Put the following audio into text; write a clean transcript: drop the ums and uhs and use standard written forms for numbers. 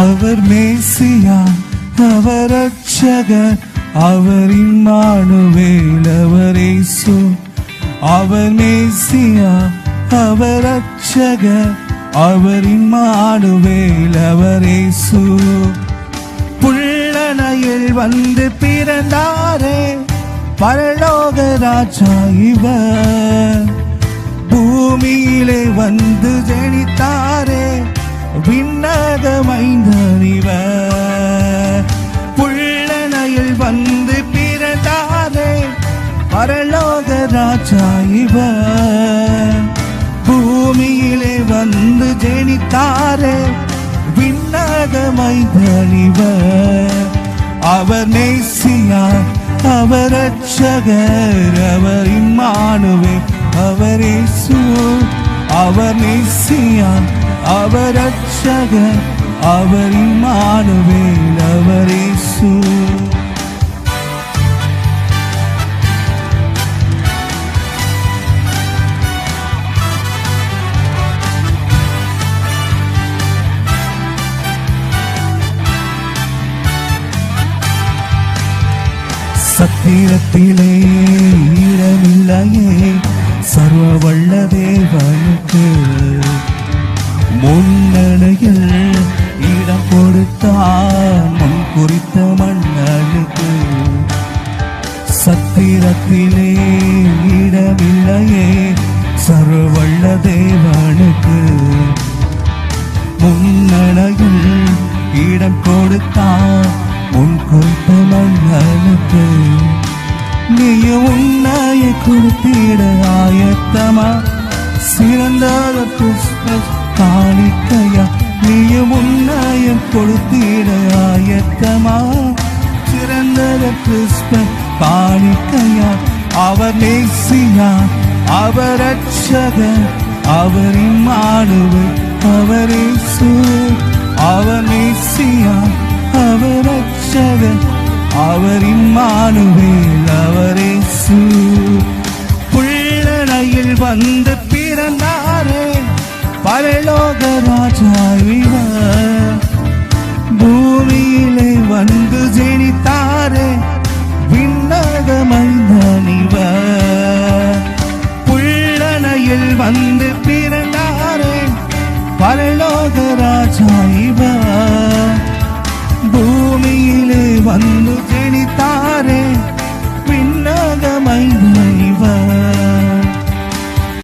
அவர் மேசியா, அவர் ரட்சகர், அவர் இம்மானுவேல், அவர் இயேசு. அவர் மேசியா, அவர் ரட்சகர், அவர் இம்மானுவேல், அவர் இயேசு. புள்ளனையில் வந்து பிறந்தாரே பரலோக ராஜா இவர். பூமியிலே வந்து ஜெனித்தாரே விண்ணக மைந்தன் இவர். புள்ளனையில் வந்து பிறந்தாரே பரலோக ராஜா இவர். பூமியிலே வந்து ஜெனித்தாரே விண்ணக மைந்தன் இவர். அவர் மேசியா, அவர் ரட்சகர், அவர் இம்மானுவேல், அவர் இயேசு. அவர் மேசியா, அவர் ரட்சகர், அவர் இம்மானுவேல், அவர் இயேசு. சத்திரத்திலே இடமில்லையே சர்வ வல்ல தேவனுக்கு. முன்னணியில் இடம் கொடுத்தார் முன் குறித்த மன்னனுக்கு. சத்திரத்திலே இடமில்லையே சர்வ வல்ல தேவனுக்கு. முன்னணியில் இடம் கொடுத்தார் முன் குறித்த மன்னனுக்கு. நீயும் உன்னையை கொடுத்திட ஆயத்தமா? சிறந்த புஷ்ப காணிக்கையா? நீயும் உன்னையும் கொடுத்திட ஆயத்தமா? சிறந்த புஷ்ப காணிக்கையா? அவர் மேசியா, அவர் ரட்சகர், அவர் இம்மானுவேல், அவர் இயேசு. அவர் மேசியா, அவர் ரட்சகர், அவர் இம்மானுவேல், அவர் இயேசு. புள்ளனையில் வந்து பிறந்தாரே பரலோக ராஜா இவர். பூமியிலே வந்து ஜெனித்தாரே விண்ணக மைந்தன் இவர். புள்ளனையில் வந்து பிறந்தாரே பரலோக ராஜா இவர். பூமியிலே வந்து